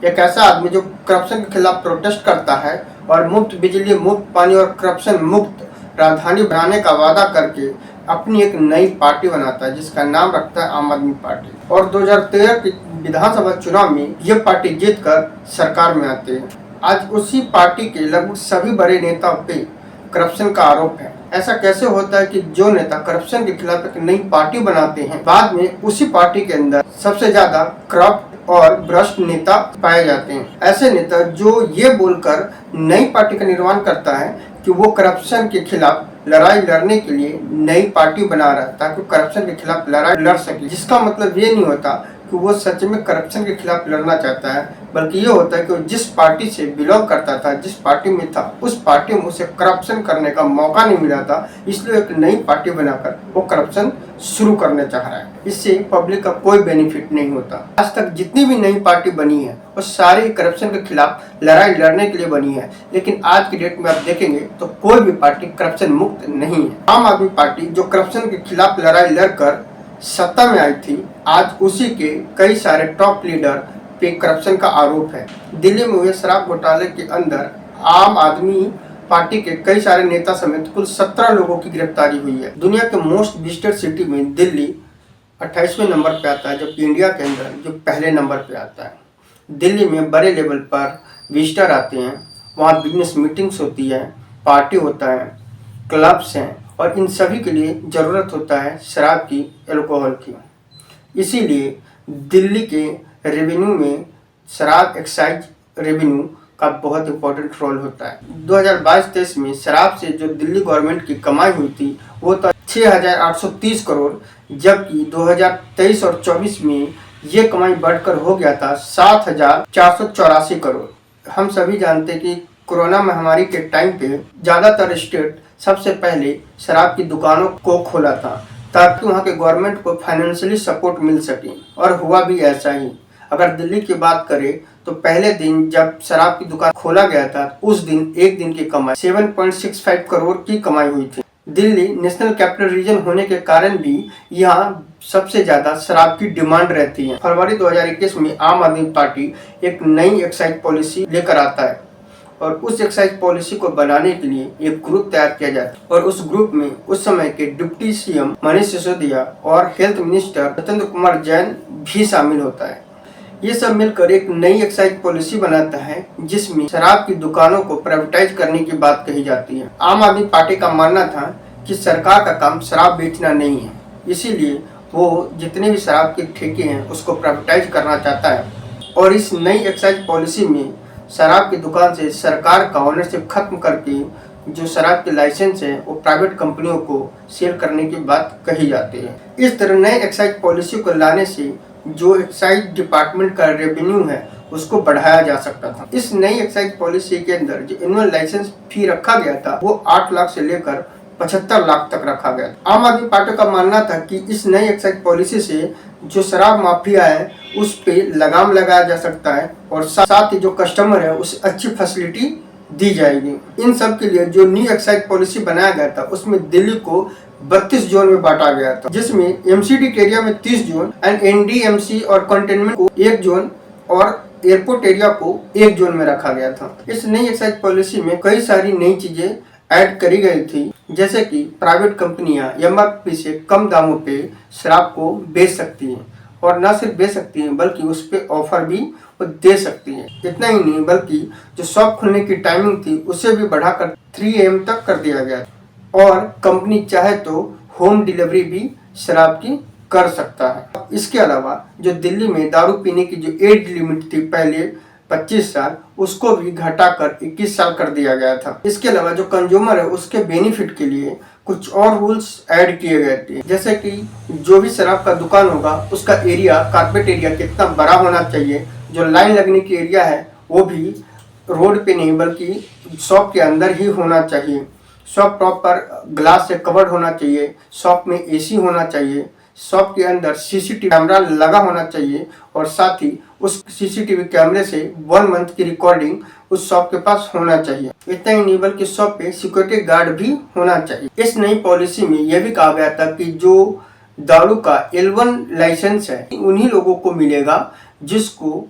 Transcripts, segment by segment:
एक ऐसा आदमी जो करप्शन के खिलाफ प्रोटेस्ट करता है और मुफ्त बिजली, मुफ्त पानी और करप्शन मुक्त राजधानी बनाने का वादा करके अपनी एक नई पार्टी बनाता है जिसका नाम रखता है आम आदमी पार्टी। और 2013 के विधानसभा चुनाव में यह पार्टी जीतकर सरकार में आते हैं। आज उसी पार्टी के लगभग सभी बड़े नेताओं पे करप्शन का आरोप है। ऐसा कैसे होता है कि जो नेता करप्शन के खिलाफ एक नई पार्टी बनाते हैं, बाद में उसी पार्टी के अंदर सबसे ज्यादा करप्ट और भ्रष्ट नेता पाए जाते हैं। ऐसे नेता जो ये बोलकर नई पार्टी का निर्माण करता है कि वो करप्शन के खिलाफ लड़ाई लड़ने के लिए नई पार्टी बना रहा है ताकि करप्शन के खिलाफ लड़ाई लड़ सके, जिसका मतलब ये नहीं होता कि वो सच में करप्शन के खिलाफ लड़ना चाहता है, बल्कि ये होता है कि वो जिस पार्टी से बिलोंग करता था, जिस पार्टी में था, उस पार्टी में उसे करप्शन करने का मौका नहीं मिला था, इसलिए एक नई पार्टी बनाकर वो करप्शन शुरू करने चाह रहा है। इससे पब्लिक का कोई बेनिफिट नहीं होता। आज तक जितनी भी नई पार्टी बनी है वो सारी करप्शन के खिलाफ लड़ाई लड़ने के लिए बनी है, लेकिन आज की डेट में आप देखेंगे तो कोई भी पार्टी करप्शन मुक्त नहीं है। आम आदमी पार्टी जो करप्शन के खिलाफ लड़ाई लड़कर सत्ता में आई थी, आज उसी के कई सारे टॉप लीडर पे करप्शन का आरोप है। दिल्ली में हुए शराब घोटाले के अंदर आम आदमी पार्टी के कई सारे नेता समेत कुल 17 लोगों की गिरफ्तारी हुई है। दुनिया के मोस्ट विजिटेड सिटी में दिल्ली 28वें नंबर पे आता है, जबकि इंडिया के अंदर जो पहले नंबर पे आता है। दिल्ली में बड़े लेवल पर विजिटर आते हैं, वहाँ बिजनेस मीटिंग्स होती है, पार्टी होता है, क्लब्स हैं, और इन सभी के लिए ज़रूरत होता है शराब की, एल्कोहल की। इसीलिए दिल्ली के रेवेन्यू में शराब एक्साइज रेवेन्यू का बहुत इंपॉर्टेंट रोल होता है। 2022-23 में शराब से जो दिल्ली गवर्नमेंट की कमाई हुई थी वो था 6,830 करोड़, जबकि 2023 और 24 में ये कमाई बढ़कर हो गया था 7,484 करोड़। हम सभी जानते हैं कि कोरोना महामारी के टाइम पे ज़्यादातर स्टेट सबसे पहले शराब की दुकानों को खोला था ताकि वहाँ के गवर्नमेंट को फाइनेंशियली सपोर्ट मिल सके, और हुआ भी ऐसा ही। अगर दिल्ली की बात करें तो पहले दिन जब शराब की दुकान खोला गया था उस दिन एक दिन की कमाई 7.65 करोड़ की कमाई हुई थी। दिल्ली नेशनल कैपिटल रीजन होने के कारण भी यहाँ सबसे ज्यादा शराब की डिमांड रहती है। फरवरी 2021 में आम आदमी पार्टी एक नई एक्साइज पॉलिसी लेकर आता है और उस एक्साइज पॉलिसी को बनाने के लिए एक ग्रुप तैयार किया जाता है, और उस ग्रुप में उस समय के डिप्टी सीएम मनीष सिसोदिया और हेल्थ मिनिस्टर सत्येंद्र कुमार जैन भी शामिल होता है। ये सब मिलकर एक नई एक्साइज पॉलिसी बनाता है जिसमें शराब की दुकानों को प्राइवेटाइज करने की बात कही जाती है। आम आदमी पार्टी का मानना था कि सरकार का काम शराब बेचना नहीं है, इसीलिए वो जितने भी शराब के ठेके हैं उसको प्राइवेटाइज करना चाहता है, और इस नई एक्साइज पॉलिसी में शराब की दुकान से सरकार का ओनरशिप खत्म करके जो शराब के लाइसेंस है वो प्राइवेट कंपनियों को सेल करने की बात कही जाती है। इस तरह नए एक्साइज पॉलिसी को लाने से जो एक्साइज डिपार्टमेंट का रेवेन्यू है उसको बढ़ाया जा सकता था। इस नई एक्साइज पॉलिसी के अंदर जो एनुअल लाइसेंस फी रखा गया था वो 8 लाख से लेकर 75 लाख तक रखा गया था। आम आदमी पार्टी का मानना था कि इस नई एक्साइज पॉलिसी से जो शराब माफिया है उस पे लगाम लगाया जा सकता है, और साथ ही जो कस्टमर है उसे अच्छी फैसिलिटी दी जाएगी। इन सब के लिए जो न्यू एक्साइज पॉलिसी बनाया गया था उसमें दिल्ली को 32 जोन में बांटा गया था, जिसमें एमसीडी एरिया में 30 जोन एंड एनडीएमसी और कंटेनमेंट को 1 जोन और एयरपोर्ट एरिया को 1 जोन में रखा गया था। इस नई एक्साइज पॉलिसी में कई सारी नई चीजें ऐड करी गई थी, जैसे कि प्राइवेट कंपनियां एमआरपी से कम दामों पे शराब को बेच सकती हैं, और न सिर्फ बेच सकती हैं बल्कि उस पर ऑफर भी वो दे सकती हैं। इतना ही नहीं बल्कि जो शॉप खुलने की टाइमिंग थी उसे भी बढ़ाकर 3 AM तक कर दिया गया, और कंपनी चाहे तो होम डिलीवरी भी शराब की कर सकता है। इसके अलावा जो दिल्ली में दारू पीने की जो एज लिमिट थी पहले 25 साल, उसको भी घटाकर 21 साल कर दिया गया था। इसके अलावा जो कंज्यूमर है उसके बेनिफिट के लिए कुछ और रूल्स ऐड किए गए थे, जैसे कि जो भी शराब का दुकान होगा उसका एरिया, कारपेट एरिया कितना बड़ा होना चाहिए, जो लाइन लगने की एरिया है वो भी रोड पे नहीं बल्कि शॉप के अंदर ही होना चाहिए, शॉप प्रॉपर ग्लास से कवर्ड होना चाहिए, शॉप में एसी होना चाहिए, शॉप के अंदर सीसीटीवी कैमरा लगा होना चाहिए, और साथ ही उस सीसीटीवी कैमरे से 1 मंथ की रिकॉर्डिंग उस शॉप के पास होना चाहिए। इतना ही नहीं बल्कि शॉप पे सिक्योरिटी गार्ड भी होना चाहिए। इस नई पॉलिसी में यह भी कहा गया था कि जो दारू का L1 लाइसेंस है उन्हीं लोगों को मिलेगा जिसको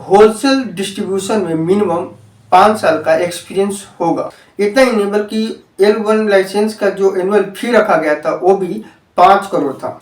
होलसेल डिस्ट्रीब्यूशन में मिनिमम 5 साल का एक्सपीरियंस होगा। इतना ही नहीं बल्कि L1 लाइसेंस का जो एनुअल फी रखा गया था वो भी 5 करोड़ था।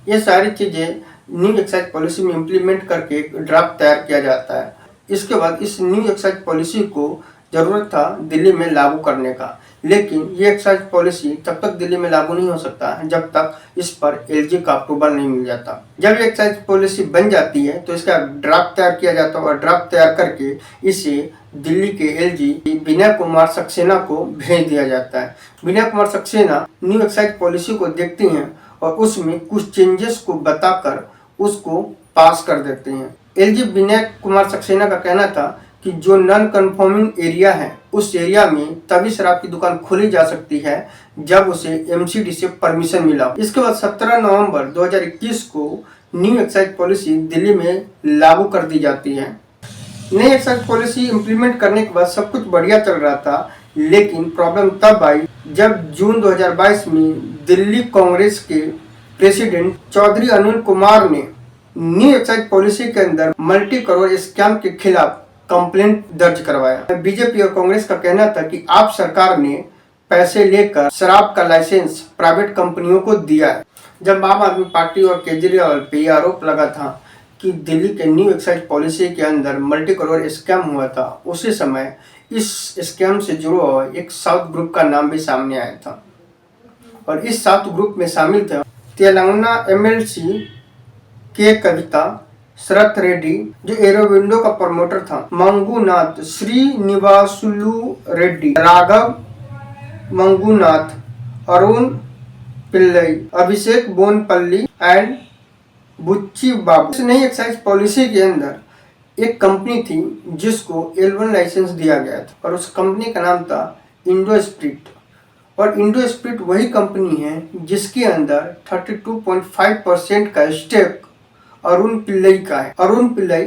ये सारी चीज़ें न्यू एक्साइज पॉलिसी में इम्प्लीमेंट करके एक ड्राफ्ट तैयार किया जाता है। इसके बाद इस न्यू एक्साइज पॉलिसी को ज़रूरत था दिल्ली में लागू करने का, लेकिन ये एक्साइज पॉलिसी तब तक दिल्ली में लागू नहीं हो सकता जब तक इस पर LG का अप्रूवल नहीं मिल जाता। जब ये एक्साइज पॉलिसी बन जाती है तो इसका ड्राफ्ट तैयार किया जाता है और ड्राफ्ट तैयार करके इसे दिल्ली के LG विनय कुमार सक्सेना को भेज दिया जाता है। Vinay Kumar Saxena new excise policy को देखती हैं और उसमें कुछ चेंजेस को बताकर उसको पास कर देते हैं। LG विनय कुमार सक्सेना का कहना था कि जो नॉन कन्फर्मिंग एरिया है उस एरिया में तभी शराब की दुकान खोली जा सकती है जब उसे MCD से परमिशन मिला। इसके बाद 17 नवंबर 2021 को न्यू एक्साइज पॉलिसी दिल्ली में लागू कर दी जाती है। नई एक्साइज पॉलिसी इम्प्लीमेंट करने के बाद सब कुछ बढ़िया चल रहा था, लेकिन प्रॉब्लम तब आई जब जून 2022 में दिल्ली कांग्रेस के प्रेसिडेंट चौधरी अनिल कुमार ने न्यू एक्साइज पॉलिसी के अंदर मल्टी करोड़ स्कैम के खिलाफ कंप्लेंट दर्ज करवाया। बीजेपी और कांग्रेस का कहना था कि आप सरकार ने पैसे लेकर शराब का लाइसेंस प्राइवेट कंपनियों को दिया है। जब आम आदमी पार्टी और केजरीवाल पे आरोप लगा था कि दिल्ली के न्यू एक्साइज पॉलिसी के अंदर मल्टी करोड़ स्कैम हुआ था, उसी समय इस स्कैम से जुड़ा हुआ एक साउथ ग्रुप का नाम भी सामने आया था और इस साउथ ग्रुप में शामिल थे तेलंगाना MLC के कविता शरत रेड्डी जो एरोविंडो का प्रमोटर था, मंगूनाथ श्रीनिवासुलु रेड्डी, राघव मंगूनाथ, अरुण पिल्लई, अभिषेक बोनपल्ली एंड बुच्ची बाबू। इस नई एक्साइज पॉलिसी के अंदर एक कंपनी थी जिसको L1 लाइसेंस दिया गया था और उस कंपनी का नाम था इंडो स्प्रिट। और इंडो स्प्रिट वही कंपनी है जिसके अंदर 32.5% का स्टेक अरुण पिल्लई का है। Arun Pillai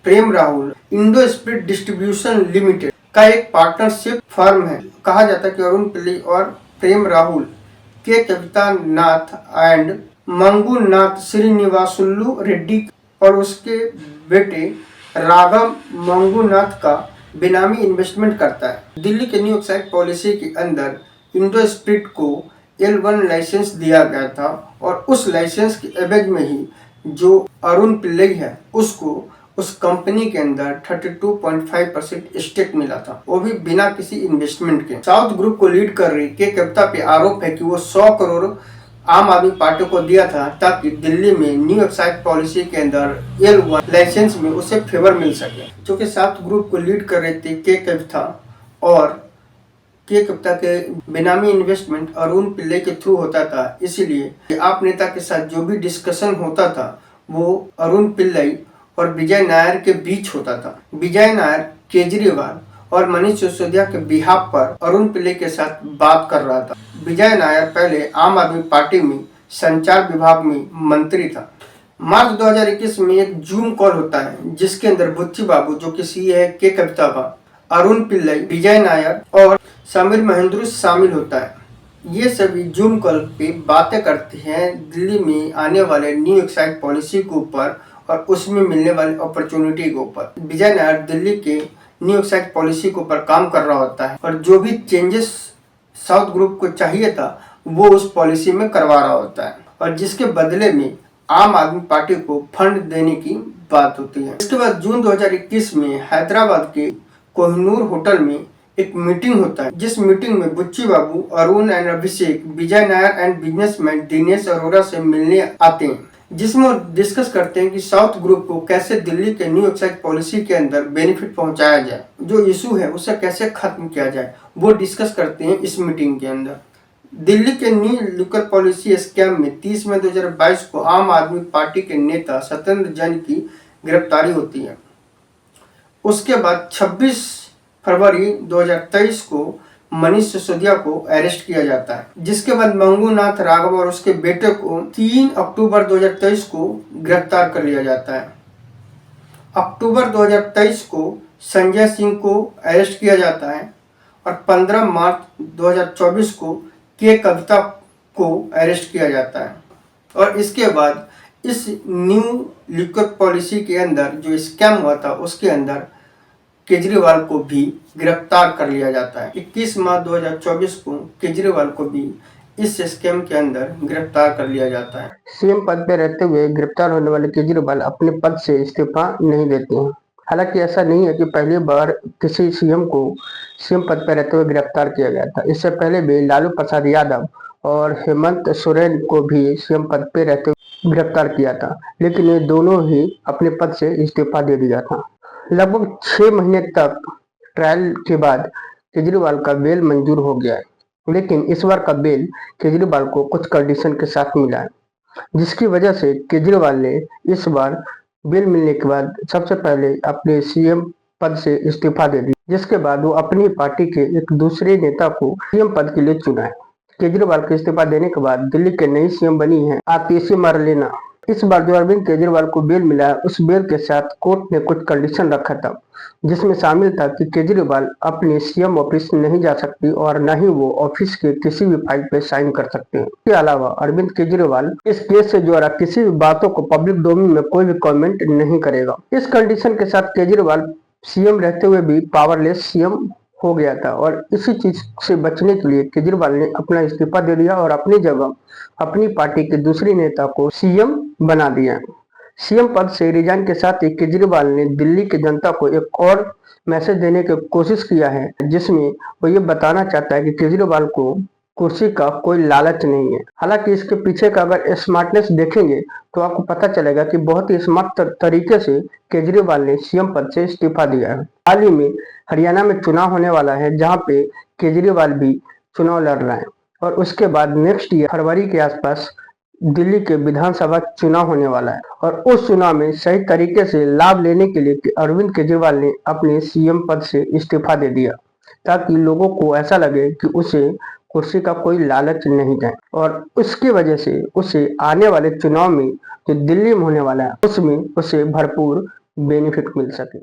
Prem Rahul Indo spirit distribution limited का एक पार्टनरशिप फर्म है। कहा जाता है कि अरुण पिल्लई और प्रेम राहुल के कविता नाथ एंड मंगूनाथ श्रीनिवासुलु रेड्डी और उसके बेटे राघव मंगूनाथ का बेनामी इन्वेस्टमेंट करता है। दिल्ली के न्यू एक्साइज पॉलिसी के अंदर इंडो स्प्रिट को L1 लाइसेंस दिया गया था और उस लाइसेंस के एवज में ही जो अरुण पिल्लई है उसको उस कंपनी के अंदर 32.5% स्टेक मिला था, वो भी बिना किसी इन्वेस्टमेंट के। साउथ ग्रुप को लीड कर रही के कविता पे आरोप है कि वो 100 करोड़ आम आदमी पार्टी को दिया था ताकि दिल्ली में न्यू एक्साइज पॉलिसी के अंदर L1 लाइसेंस में उसे फेवर मिल सके। क्योंकि साउथ ग्रुप को लीड कर रहे थे के कविता और के कविता के बेनामी इन्वेस्टमेंट अरुण पिल्लई के थ्रू होता था, इसलिए आप नेता के साथ जो भी डिस्कशन होता था वो अरुण पिल्लई और विजय नायर के बीच होता था। विजय नायर केजरीवाल और मनीष सिसोदिया के बिहाफ पर अरुण पिल्लई के साथ बात कर रहा था। विजय नायर पहले आम आदमी पार्टी में संचार विभाग में मंत्री था। मार्च 2021 में एक जूम कॉल होता है जिसके अंदर बुच्ची बाबू जो कि सीए है के कविता का, अरुण पिल्लई, विजय नायर और समीर महेंद्र शामिल होता है। ये सभी जूम कॉल पे बातें करते हैं दिल्ली में आने वाले न्यू एक्साइज पॉलिसी के ऊपर और उसमें मिलने वाली अपॉर्चुनिटी के ऊपर। विजय नायर दिल्ली के न्यू एक्साइज पॉलिसी के ऊपर काम कर रहा होता है और जो भी चेंजेस साउथ ग्रुप को चाहिए था वो उस पॉलिसी में करवा रहा होता है और जिसके बदले में आम आदमी पार्टी को फंड देने की बात होती है। इसके बाद जून 2021 में हैदराबाद के कोहिनूर होटल में एक मीटिंग होता है, जिस मीटिंग में Butchi Babu, Arun and Abhishek, Vijay Nair and businessman Dinesh Arora से मिलने आते हैं, जिसमें वो डिस्कस करते हैं कि साउथ ग्रुप को कैसे दिल्ली के न्यू एक्साइज पॉलिसी के अंदर बेनिफिट पहुंचाया जाए, जो इशू है उसे कैसे खत्म किया जाए, वो डिस्कस करते हैं इस मीटिंग के अंदर। दिल्ली के न्यू लिकर पॉलिसी स्कैम में 30 मई 2022 को आम आदमी पार्टी के नेता सत्येंद्र जैन की गिरफ्तारी होती है। उसके बाद 26 फरवरी 2023 को मनीष सिसोदिया को अरेस्ट किया जाता है, जिसके बाद मंगूनाथ, राघव और उसके बेटे को 3 अक्टूबर 2023 को गिरफ्तार कर लिया जाता है। अक्टूबर 2023 को संजय सिंह को अरेस्ट किया जाता है और 15 मार्च 2024 को के कविता को अरेस्ट किया जाता है और इसके बाद इस न्यू लिक्विड पॉलिसी के अंदर जो स्कैम हुआ था उसके अंदर केजरीवाल को भी गिरफ्तार कर लिया जाता है। 21 मार्च 2024 को केजरीवाल को भी इस स्कैम के अंदर गिरफ्तार कर लिया जाता है। सीएम पद पर रहते हुए गिरफ्तार होने वाले केजरीवाल अपने पद से इस्तीफा नहीं देते हैं। हालांकि ऐसा नहीं है कि पहली बार किसी सीएम को सीएम पद पर रहते हुए गिरफ्तार किया गया था। इससे पहले भी लालू प्रसाद यादव और हेमंत सोरेन को भी सीएम पद पर रहते हुए गिरफ्तार किया था, लेकिन ये दोनों ही अपने पद से इस्तीफा दे दिया था। लगभग 6 महीने तक ट्रायल के बाद केजरीवाल का बेल मंजूर हो गया है, लेकिन इस बार का बेल केजरीवाल को कुछ कंडीशन के साथ मिला है, जिसकी वजह से केजरीवाल ने इस बार बेल मिलने के बाद सबसे पहले अपने सीएम पद से इस्तीफा दे दिया, जिसके बाद वो अपनी पार्टी के एक दूसरे नेता को सीएम पद के लिए चुना है। केजरीवाल के इस्तीफा देने के बाद दिल्ली के नई सीएम बनी है आतिशी मरलेना। इस बार जो अरविंद केजरीवाल को बेल मिला, उस बेल के साथ कोर्ट ने कुछ कंडीशन रखा था, जिसमें शामिल था कि केजरीवाल अपने सीएम ऑफिस नहीं जा सकती और न ही वो ऑफिस के किसी भी फाइल पे साइन कर सकते हैं। इसके अलावा अरविंद केजरीवाल इस केस से जुड़ा किसी भी बातों को पब्लिक डोमेन में कोई भी कमेंट नहीं करेगा। इस कंडीशन के साथ केजरीवाल सीएम रहते हुए भी पावरलेस सीएम हो गया था और इसी चीज से बचने के लिए केजरीवाल ने अपना इस्तीफा दे दिया और अपनी जगह अपनी पार्टी के दूसरे नेता को सीएम बना दिया। सीएम पद से रिजाइन के साथ ही केजरीवाल ने दिल्ली की जनता को एक और मैसेज देने की कोशिश किया है, जिसमें वो ये बताना चाहता है कि केजरीवाल को कुर्सी का कोई लालच नहीं है। हालांकि इसके पीछे का अगर स्मार्टनेस देखेंगे तो आपको पता चलेगा कि बहुत ही स्मार्ट तरीके से केजरीवाल ने सीएम पद से इस्तीफा दिया है। हाल ही में हरियाणा में चुनाव होने वाला है, जहां पे केजरीवाल भी चुनाव लड़ रहा है और उसके बाद नेक्स्ट ईयर फरवरी के आसपास दिल्ली के विधानसभा चुनाव होने वाला है और उस चुनाव में सही तरीके से लाभ लेने के लिए अरविंद केजरीवाल ने अपने सीएम पद से इस्तीफा दे दिया, ताकि लोगों को ऐसा लगे कि उसे कुर्सी का कोई लालच नहीं है और उसकी वजह से उसे आने वाले चुनाव में जो दिल्ली में होने वाला है उसमें उसे भरपूर बेनिफिट मिल सके।